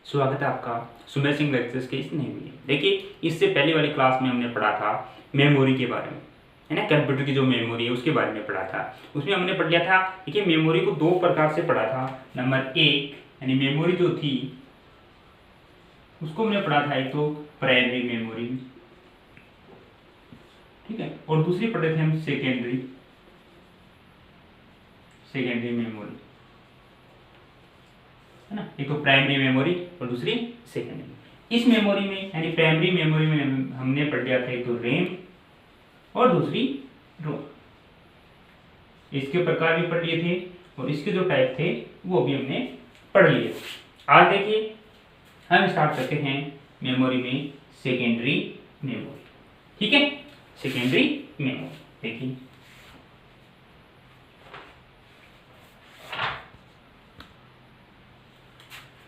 स्वागत है आपका सुमेर सिंह लेक्चर्स के इस नई वीडियो। देखिए, इससे पहले वाली क्लास में हमने पढ़ा था मेमोरी के बारे में, है ना। कंप्यूटर की जो मेमोरी है उसके बारे में पढ़ा था। उसमें हमने पढ़ लिया था। देखिए, मेमोरी को दो प्रकार से पढ़ा था। नंबर एक, यानी मेमोरी जो थी उसको हमने पढ़ा था, एक तो प्राइमरी मेमोरी, ठीक है, और दूसरी पढ़े थे हम सेकेंडरी मेमोरी, है ना। एक तो प्राइमरी मेमोरी और दूसरी सेकेंडरी। इस मेमोरी में यानी प्राइमरी मेमोरी में हमने पढ़ लिया था एक तो रैम और दूसरी रोम। इसके प्रकार भी पढ़ लिए थे और इसके जो टाइप थे वो भी हमने पढ़ लिए। आज देखिए, हम स्टार्ट करते हैं मेमोरी में सेकेंडरी मेमोरी, ठीक है। सेकेंडरी मेमोरी देखिए,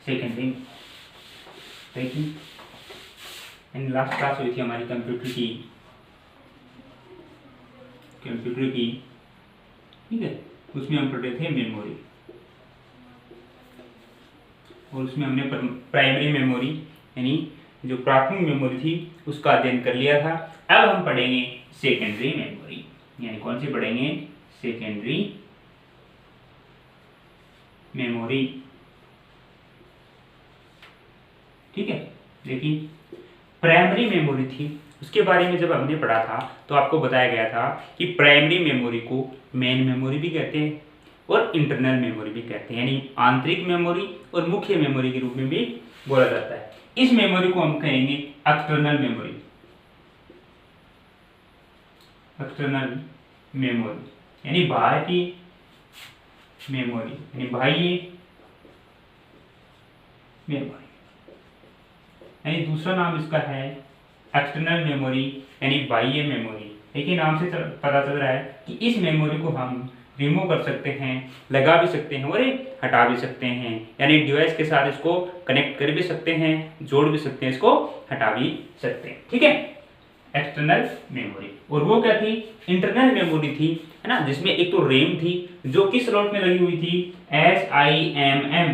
सेकेंडरी देखिए, लास्ट क्लास हुई थी हमारी कंप्यूटर की, ठीक है। उसमें हम पढ़े थे मेमोरी और उसमें हमने प्राइमरी मेमोरी यानी जो प्राथमिक मेमोरी थी उसका अध्ययन कर लिया था। अब हम पढ़ेंगे सेकेंडरी मेमोरी, यानी कौन सी पढ़ेंगे? सेकेंडरी मेमोरी, ठीक है। देखिए, प्राइमरी मेमोरी थी, उसके बारे में जब हमने पढ़ा था तो आपको बताया गया था कि प्राइमरी मेमोरी को मेन मेमोरी भी कहते हैं और इंटरनल मेमोरी भी कहते हैं, यानी आंतरिक मेमोरी और मुख्य मेमोरी के रूप में भी बोला जाता है। इस मेमोरी को हम कहेंगे एक्सटर्नल मेमोरी, यानी बाहर की मेमोरी, यानी बाह्य मेमोरी, यानी दूसरा नाम इसका है एक्सटर्नल मेमोरी यानी बाह्य मेमोरी। देखिए, नाम से पता चल रहा है कि इस मेमोरी को हम रिमूव कर सकते हैं, लगा भी सकते हैं और हटा भी सकते हैं, यानी डिवाइस के साथ इसको कनेक्ट कर भी सकते हैं, जोड़ भी सकते हैं, इसको हटा भी सकते हैं, ठीक है। External memory. और वो क्या थी? इंटरनल मेमोरी थी, है ना, जिसमें एक तो रैम थी जो किस स्लॉट में लगी हुई थी? SIMM,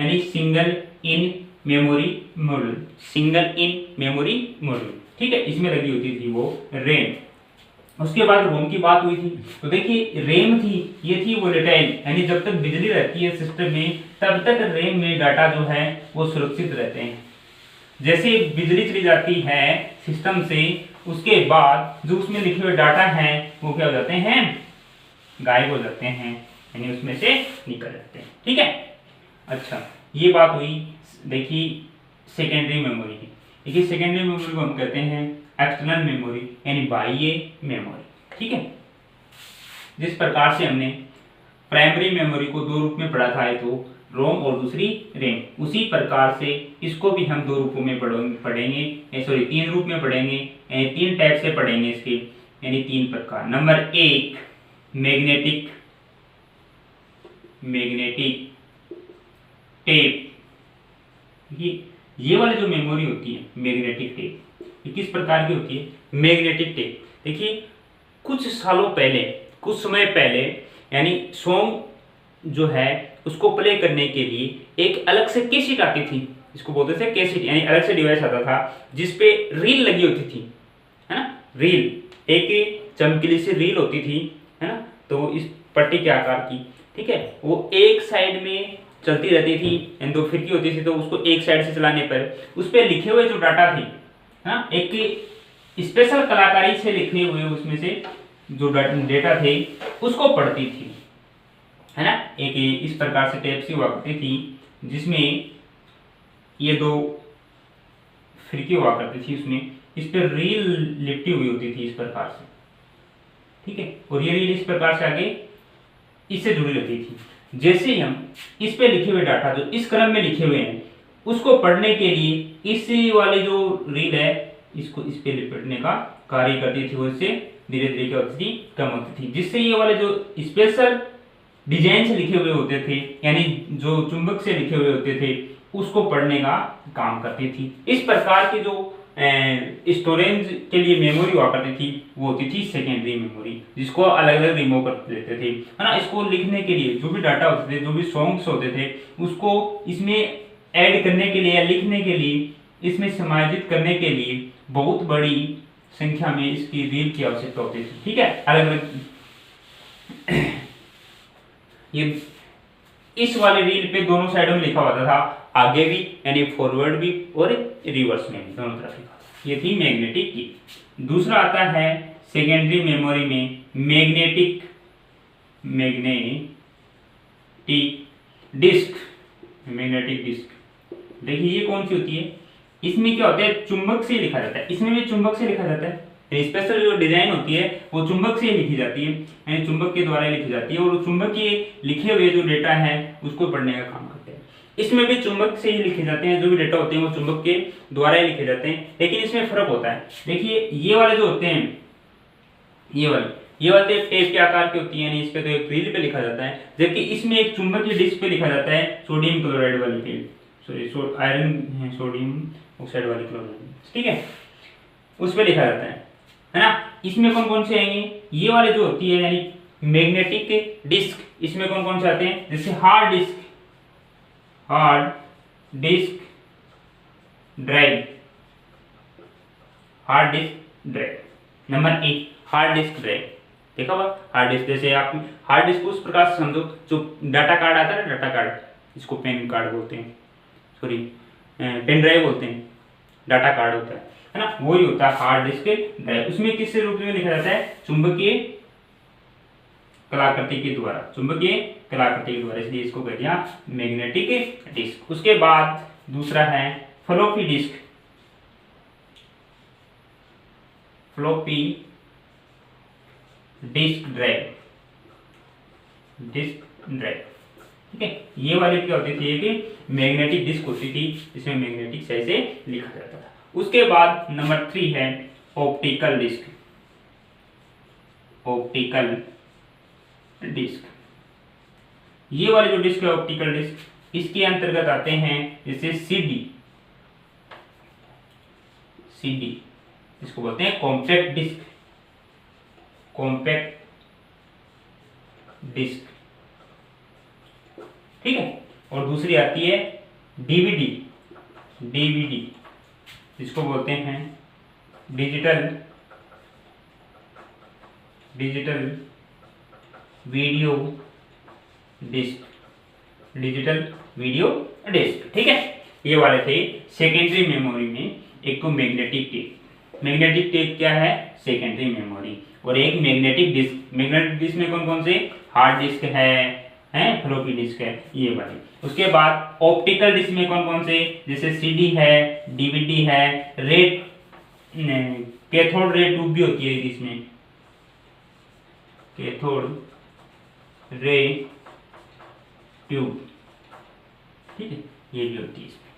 यानी single in memory module, single in memory module, ठीक है, इसमें लगी होती थी वो रैम। उसके बाद रोम की बात हुई थी, तो देखिए रैम थी, ये थी वोलेटाइल, यानी जब तक बिजली रहती है सिस्टम में तब तक रैम में डाटा जो है वो सुरक्षित रहते हैं। जैसे बिजली चली जाती है सिस्टम से, उसके बाद जो उसमें लिखे हुए डाटा हैं वो क्या हो जाते हैं? गायब हो जाते हैं, यानी उसमें से निकल जाते हैं, ठीक है। अच्छा, ये बात हुई देखिए सेकेंडरी मेमोरी की। देखिए, सेकेंडरी मेमोरी को हम कहते हैं एक्सटर्नल मेमोरी यानी बाह्य मेमोरी, ठीक है। जिस प्रकार से हमने प्राइमरी मेमोरी को दो रूप में पढ़ा था, एक तो रोम और दूसरी रैम, उसी प्रकार से इसको भी हम दो रूपों में पढ़ेंगे, सॉरी तीन रूप में पढ़ेंगे, तीन टाइप से पढ़ेंगे इसके, यानी तीन प्रकार। नंबर एक, मैग्नेटिक टेप। ये वाली जो मेमोरी होती है मैग्नेटिक टेप, ये किस प्रकार की होती है? Magnetic tape. देखिए, कुछ समय पहले यानी सॉन्ग जो है उसको प्ले करने के लिए एक अलग से कैसेट आती थी, इसको बोलते थे कैसेट, यानी अलग से डिवाइस आता था जिसपे रील लगी होती थी, है ना। रील, एक चमकीली सी रील होती थी, है ना, तो इस पट्टी के आकार की, ठीक है, वो एक साइड में चलती रहती थी, यानी दो फिरकी होती थी, तो उसको एक साइड से चलाने पर उस पर लिखे हुए जो डाटा थे, हाँ, एक स्पेशल कलाकारी से लिखे हुए उसमें से जो डेटा थे उसको पढ़ती थी, है ना। एक इस प्रकार से टेप सी हुआ करती थी जिसमें ये दो फिरकी हुआ करती थी, उसमें इस पर रील लिपटी हुई होती थी इस प्रकार से, ठीक है, और ये रील इस प्रकार से आगे इससे जुड़ी रहती थी। जैसे ही हम इस पे लिखे हुए डाटा जो इस क्रम में लिखे हुए हैं उसको पढ़ने के लिए इस वाली जो रील है इसको इस पे लिपटने का कार्य करती थी, उससे धीरे धीरे क्या होती थी? कम होती थी, जिससे ये वाले जो स्पेशल डिजाइन से लिखे हुए होते थे, यानी जो चुंबक से लिखे हुए होते थे, उसको पढ़ने का काम करती थी। इस प्रकार की जो स्टोरेज के लिए मेमोरी हुआ करती थी वो होती थी सेकेंडरी मेमोरी, जिसको अलग अलग रिमूव कर लेते थे, है ना। इसको लिखने के लिए जो भी डाटा होते थे, जो भी सॉन्ग्स होते थे, उसको इसमें ऐड करने के लिए या लिखने के लिए, इसमें समायोजित करने के लिए बहुत बड़ी संख्या में इसकी रील की आवश्यकता होती थी। ठीक है, अलग अलग ये इस वाले रील पे दोनों साइडों में लिखा होता था, आगे भी यानी फॉरवर्ड भी और रिवर्स में भी, दोनों तरफ लिखा। ये थी मैग्नेटिक की। दूसरा आता है सेकेंडरी मेमोरी में मैग्नेटिक डिस्क। मैग्नेटिक डिस्क देखिए ये कौन सी होती है, इसमें क्या होता है, चुंबक से लिखा जाता है, इसमें भी चुंबक से लिखा जाता है। स्पेशल जो डिजाइन होती है वो चुंबक से लिखी जाती है, यानी चुंबक के द्वारा लिखी जाती है, और चुंबक के लिखे हुए जो डेटा है उसको पढ़ने का काम करते हैं। इसमें भी चुंबक से ही लिखे जाते हैं, जो भी डेटा होते हैं वो चुंबक के द्वारा ही लिखे जाते हैं, लेकिन इसमें फर्क होता है। देखिए ये वाले जो होते हैं, ये वाले टेप के आकार की होती है, यानी इस पे तो एक रील पे लिखा जाता है, जबकि इसमें एक चुंबकीय डिस्क पे लिखा जाता है, सोडियम क्लोराइड वाली reel, sorry iron sodium oxide वाली क्लोराइड, ठीक है, उस पे लिखा जाता है ना। इसमें कौन कौन से आएंगे, ये वाले जो होती है यानी मैग्नेटिक डिस्क, इसमें कौन कौन से आते हैं, जैसे hard disk drive, hard disk drive number 1 hard disk drive, देखा हुआ हार्ड डिस्क। जैसे आप हार्ड डिस्क उस प्रकार से समझो, जो डाटा कार्ड आता है ना, डाटा कार्ड, इसको पेन कार्ड बोलते हैं, सॉरी पेन ड्राइव बोलते हैं, डाटा कार्ड होता है ना, वही होता है हार्ड डिस्क ड्राइव। उसमें किस रूप में लिखा जाता है, चुंबकीय कलाकृति के द्वारा, चुंबकीय कलाकृति के द्वारा, इसलिए इसको कह दिया मैग्नेटिक डिस्क। उसके बाद दूसरा है floppy disk, floppy disk drive, ठीक है। ये वाली क्या होती थी, एक मैग्नेटिक डिस्क होती थी, जिसमें मैग्नेटिक सही से लिखा जाता था। उसके बाद नंबर 3 है ऑप्टिकल डिस्क, ऑप्टिकल डिस्क। ये वाले जो डिस्क है ऑप्टिकल डिस्क, इसके अंतर्गत आते हैं जैसे सीडी, इसको बोलते हैं कॉम्पैक्ट डिस्क, कॉम्पैक्ट डिस्क, ठीक है। और दूसरी आती है डीवीडी, इसको बोलते हैं डिजिटल वीडियो डिस्क, ठीक है। ये वाले थे सेकेंडरी मेमोरी में। एक तो मैग्नेटिक टेप क्या है, सेकेंडरी मेमोरी, और एक मैग्नेटिक डिस्क। मैग्नेटिक डिस्क में कौन कौन से, हार्ड डिस्क है फ्लॉपी डिस्क है, ये वाली। उसके बाद ऑप्टिकल डिस्क में कौन कौन से, जैसे सीडी है, डीवीडी है, कैथोड रे ट्यूब भी होती है इसमें, कैथोड रे ट्यूब, ठीक है, ये भी होती है इसमें।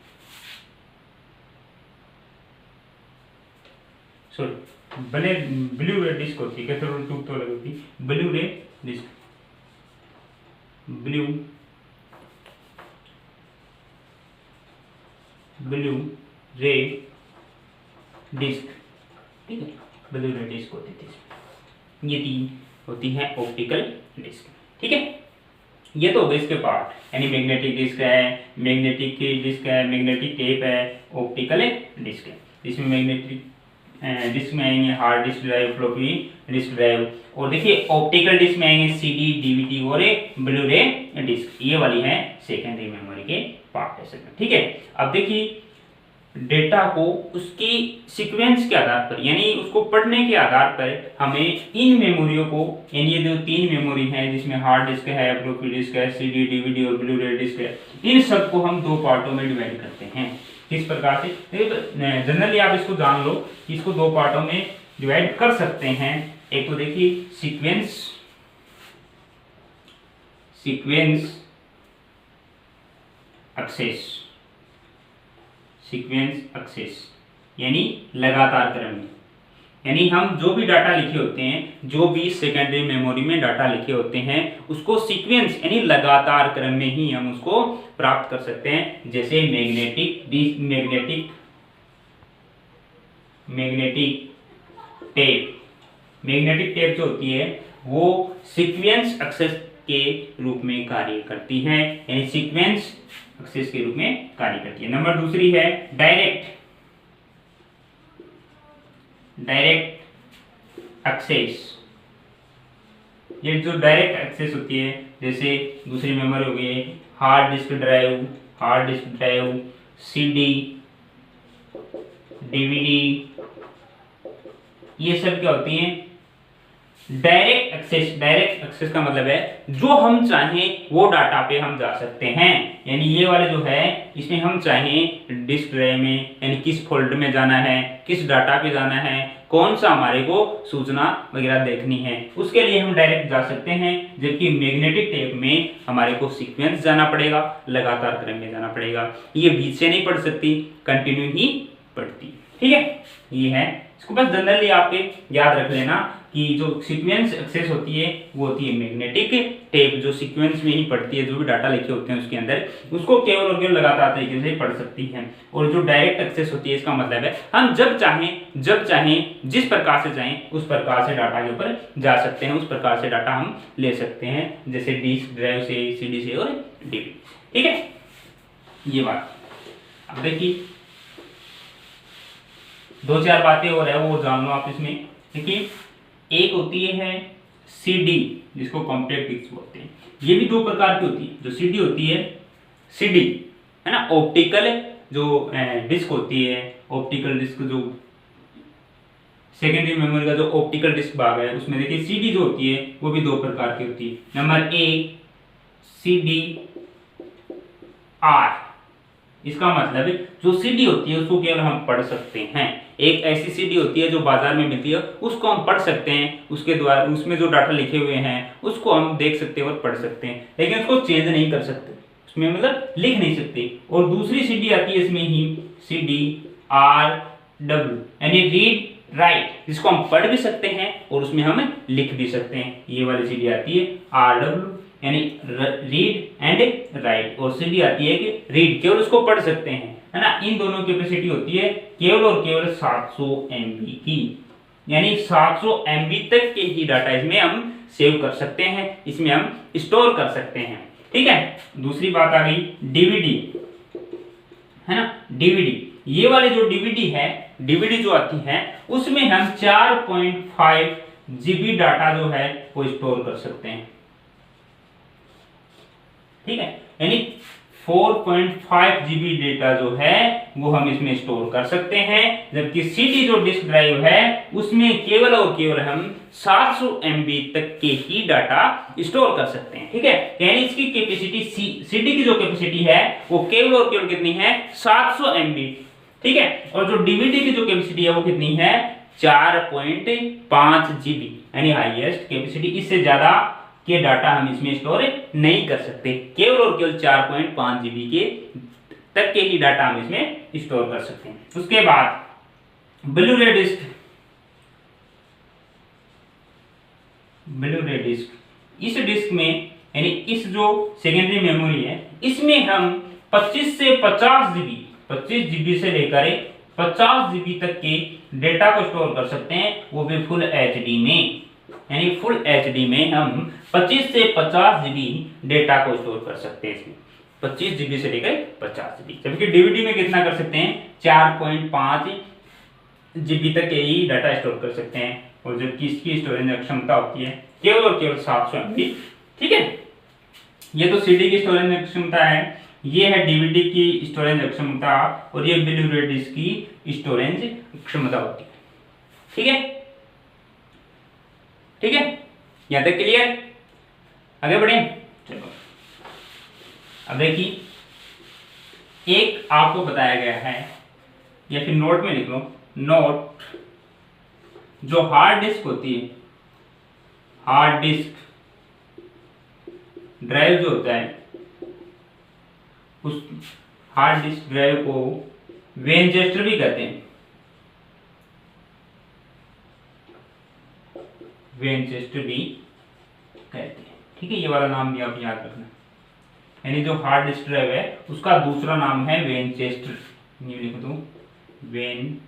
सॉरी ब्लू रे डिस्क होती है, कैथोड रे ट्यूब तो अलग होती है, ब्लू रे डिस्क, ब्लू रे डिस्क, ठीक है, ब्लू रे डिस्क होती थी इसमें। ये 3 होती है ऑप्टिकल डिस्क, ठीक है। ये तो हो गए इसके पार्ट, यानी मैग्नेटिक डिस्क है, मैग्नेटिक टेप है, ऑप्टिकल डिस्क है। इसमें मैग्नेटिक डिस्क में आएंगे hard disk drive, floppy disk drive, और देखिए ऑप्टिकल डिस्क में आएंगे सीडी, डीवीडी और ब्लू रे डिस्क। ये वाली है सेकेंडरी मेमोरी के पार्ट है, ठीक है। अब देखिए डेटा को उसकी सीक्वेंस के आधार पर, यानी उसको पढ़ने के आधार पर हमें इन मेमोरियों को, यानी ये जो 3 मेमोरी हैं जिसमें हार्ड डिस्क है, फ्लॉपी डिस्क है, सीडी, डीवीडी और ब्लू रे डिस्क है, इन सबको हम 2 पार्टों में डिवाइड करते हैं। किस प्रकार से, जनरली आप इसको जान लो कि इसको 2 पार्टों में डिवाइड कर सकते हैं। एक तो देखिए सीक्वेंस एक्सेस, यानी लगातार क्रम में, यानी हम जो भी डाटा लिखे होते हैं, जो भी सेकेंडरी मेमोरी में डाटा लिखे होते हैं, उसको सीक्वेंस यानी लगातार क्रम में ही हम उसको प्राप्त कर सकते हैं। जैसे मैग्नेटिक टेप जो होती है वो सीक्वेंस एक्सेस के रूप में कार्य करती है, यानी सीक्वेंस एक्सेस के रूप में कार्य करती है। नंबर दूसरी है डायरेक्ट एक्सेस। ये जो डायरेक्ट एक्सेस होती है, जैसे दूसरी मेमोरी हो गई, hard disk drive, CD, DVD, ये सब क्या होती हैं? डायरेक्ट एक्सेस का मतलब है जो हम चाहें वो डाटा पे हम जा सकते हैं। यानी ये वाले जो है, इसमें हम चाहें डिस्क ड्राइव में, यानी किस फोल्डर में जाना है, किस डाटा पे जाना है, कौन सा हमारे को सूचना वगैरह देखनी है, उसके लिए हम डायरेक्ट जा सकते हैं। जबकि मैग्नेटिक टेप में हमारे को सीक्वेंस जाना पड़ेगा, लगातार क्रम में जाना पड़ेगा। ये बीच से नहीं पढ़ सकती, कंटिन्यू ही पढ़ती। ठीक है, ये है। इसको बस जनरली आपके याद रख लेना कि जो सीक्वेंस एक्सेस होती है वो होती है मैग्नेटिक टेप, जो सीक्वेंस में ही पढ़ती है, जो भी डाटा लिखे होते हैं उसके अंदर, उसको केवल और केवल लगातार तरीके से पढ़ सकती है। और जो डायरेक्ट एक्सेस होती है, इसका मतलब है हम जब चाहें जिस प्रकार से चाहें उस प्रकार से डाटा के ऊपर जा सकते हैं, उस प्रकार से डाटा हम ले सकते हैं, जैसे डिस्क ड्राइव से, सीडी से और डीवीडी। ठीक है, ये बात। अब देखिए दो चार बातें और है, वो जान लो आप इसमें। देखिए, एक होती है सीडी, जिसको कॉम्पैक्ट डिस्क बोलते हैं। ये भी दो प्रकार की होती है। जो सीडी होती है, सीडी है ना, ऑप्टिकल जो डिस्क होती है, ऑप्टिकल डिस्क जो सेकेंडरी मेमोरी का जो ऑप्टिकल डिस्क भाग है, उसमें देखिए सीडी जो होती है वो भी दो प्रकार की होती है। Number A, CD are. इसका मतलब है जो सीडी होती है उसको केवल हम पढ़ सकते हैं। एक ऐसी सीडी होती है जो बाजार में मिलती है, उसको हम पढ़ सकते हैं, उसके द्वारा उसमें जो डाटा लिखे हुए हैं उसको हम देख सकते हैं और पढ़ सकते हैं, लेकिन उसको चेंज नहीं कर सकते, उसमें मतलब लिख नहीं सकते। और दूसरी सीडी आती है इसमें ही, सीडी आर डब्ल्यू, यानी रीड राइट, जिसको हम पढ़ भी सकते हैं और उसमें हम लिख भी सकते हैं। ये वाली सीडी आती है आर डब्ल्यू, यानी रीड एंड राइट। और सीडी आती है कि रीड, केवल उसको पढ़ सकते हैं, है ना। इन दोनों की कैपेसिटी होती है केवल और केवल 700 MB की, यानी 700 MB तक के ही डाटा इसमें हम सेव कर सकते हैं, इसमें हम स्टोर कर सकते हैं। ठीक है, दूसरी बात आ गई डीवीडी, है ना। डीवीडी, ये वाली जो डीवीडी है, डीवीडी जो आती है उसमें हम 4.5 GB डाटा जो है वो स्टोर कर सकते हैं। ठीक है, यानी 4.5 GB डेटा जो है वो हम इसमें स्टोर कर सकते हैं। जबकि सीडी जो डिस्क ड्राइव है उसमें केवल और केवल हम 700 MB तक के ही डाटा स्टोर कर सकते हैं। ठीक है, यानी इसकी कैपेसिटी, सीडी की जो कैपेसिटी है वो केवल और केवल कितनी है? 700 MB। ठीक है, और जो डीवीडी की जो कैपेसिटी है वो कितनी है? 4.5 GB, यानी हाईएस्ट कैपेसिटी। इससे ज्यादा के डाटा हम इसमें स्टोर नहीं कर सकते, केवल और केवल 4.5 GB के तक के ही डाटा हम इसमें स्टोर कर सकते हैं। उसके बाद ब्लू-रे डिस्क, ब्लू-रे डिस्क, इस डिस्क में यानी इस जो सेकेंडरी मेमोरी है इसमें हम 25 से 50 GB, 25 GB से लेकर 50 GB तक के डेटा को स्टोर कर सकते हैं, वो भी फुल HD में। यानी फुल HD में हम 25 से 50 GB डेटा को स्टोर कर सकते हैं इसमें, 25 GB से लेकर 50 GB। जबकि डीवीडी में कितना कर सकते हैं? 4.5 GB तक के ही डाटा स्टोर कर सकते हैं। और जबकि इसकी स्टोरेज क्षमता होती है केवल और केवल 700 MB। ठीक है, ये तो सीडी की स्टोरेज क्षमता है, ये है डीवीडी की स्टोरेज क्षमता, और ये ब्लू-रे डिस्क की स्टोरेज क्षमता होती है। ठीक है, ठीक है, यहां तक क्लियर? आगे बढ़े, चलो। अब देखिए, एक आपको बताया गया है, या फिर नोट में लिख लो, नोट, जो हार्ड डिस्क होती है, हार्ड डिस्क ड्राइव जो होता है, उस हार्ड डिस्क ड्राइव को विंचेस्टर भी कहते हैं, विंचेस्टर भी कहते हैं। ठीक है, ये वाला नाम भी आप याद रखना, यानी जो हार्ड डिस्क ड्राइव है उसका दूसरा नाम है विंचेस्टर। ये लिख दो, विंचेस्टर।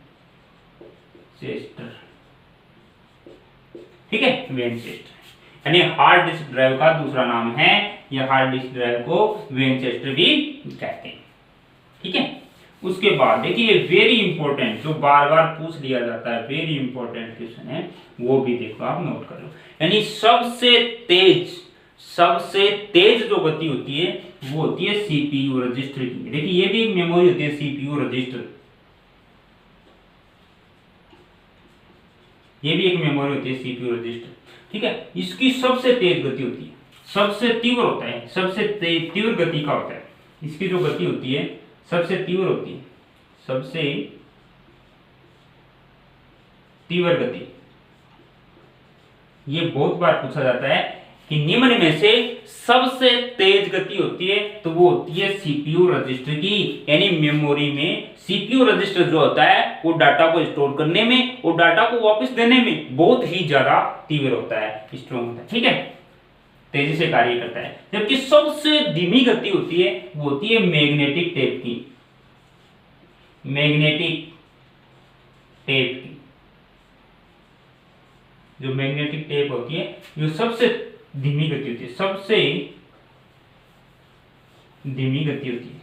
ठीक है, विंचेस्टर, यानी हार्ड डिस्क ड्राइव का दूसरा नाम है या हार्ड डिस्क ड्राइव को विंचेस्टर भी कहते हैं। ठीक है, उसके बाद देखिए वेरी इंपॉर्टेंट जो बार बार पूछ लिया जाता है, वेरी इंपॉर्टेंट क्वेश्चन है, वो भी देखो आप नोट कर लो। यानी सबसे तेज जो गति होती है वो होती है सीपीयू रजिस्टर की। देखिए ये भी एक मेमोरी होती है सीपीयू रजिस्टर, ये भी एक मेमोरी होती है सीपीयू रजिस्टर। ठीक है, इसकी सबसे तेज गति होती है, सबसे तीव्र होता है, सबसे तीव्र गति का होता है। इसकी जो गति होती है सबसे तीव्र होती है, सबसे तीव्र गति। ये बहुत बार पूछा जाता है कि निम्न में से सबसे तेज गति होती है, तो वो होती है सीपीयू रजिस्टर की। यानी मेमोरी में सीपीयू रजिस्टर जो होता है वो डाटा को स्टोर करने में और डाटा को वापस देने में बहुत ही ज्यादा तीव्र होता है, स्ट्रॉन्ग होता है। ठीक है, तेजी से कार्य करता है। जबकि सबसे धीमी गति होती है वो होती है मैग्नेटिक टेप की, मैग्नेटिक टेप की। जो मैग्नेटिक टेप होती है जो सबसे धीमी गति होती है, सबसे धीमी गति होती है।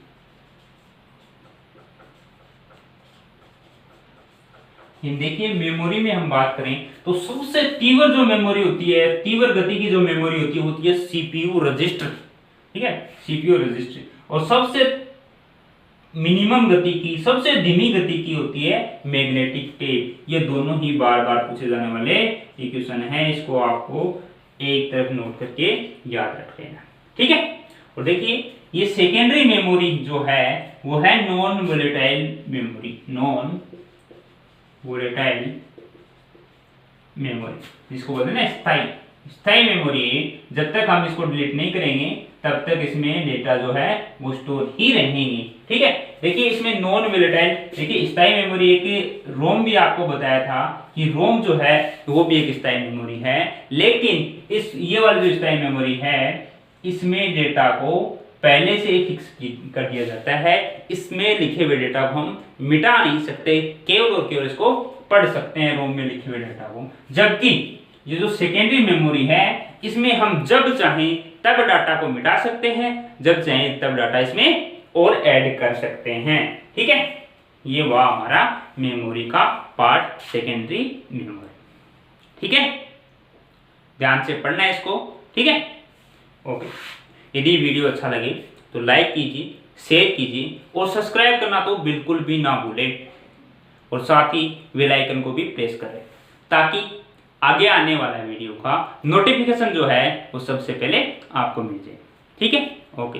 देखिए मेमोरी में हम बात करें तो सबसे तीव्र जो मेमोरी होती है, तीव्र गति की जो मेमोरी होती है वो होती है सीपीयू रजिस्टर। ठीक है, सीपीयू रजिस्टर। और सबसे मिनिमम गति की, सबसे धीमी गति की होती है मैग्नेटिक टेप। ये दोनों ही बार बार पूछे जाने वाले इक्वेशन है, इसको आपको एक तरफ नोट करके याद रख लेना। ठीक है, और देखिए ये सेकेंडरी मेमोरी जो है वो है non volatile memory, non volatile memory, जिसको बोलते हैं ना स्थायी। स्थायी मेमोरी, जब तक हम इसको डिलीट नहीं करेंगे तब तक इसमें डेटा जो है वो स्टोर ही रहेंगे। ठीक है, देखिए इसमें नॉन वोलेटाइल, देखिए स्थायी मेमोरी एक रोम भी आपको बताया था कि रोम जो है वो भी एक स्थायी मेमोरी है, लेकिन इस ये वाली जो स्थायी मेमोरी है इसमें डेटा को पहले से ही फिक्स कर दिया जाता है। इसमें लिखे हुए डेटा को हम मिटा नहीं सकते, केवल और केवल इसको पढ़ सकते हैं रोम में लिखे हुए डेटा को। जबकि ये जो सेकेंडरी मेमोरी है इसमें हम जब चाहें तब डाटा को मिटा सकते हैं, जब चाहें तब डाटा इसमें और ऐड कर सकते हैं। ठीक है, ये वह हमारा मेमोरी का पार्ट, सेकेंडरी मेमोरी। ठीक है, ध्यान से पढ़ना है इसको। ठीक है, ओके। यदि वीडियो अच्छा लगे तो लाइक कीजिए, शेयर कीजिए और सब्सक्राइब करना तो बिल्कुल भी ना भूलें, और साथ ही बेल आइकन को भी प्रेस करें ताकि आगे आने वाला वीडियो का नोटिफिकेशन जो है वो सबसे पहले आपको मिल जाए। ठीक है, ओके।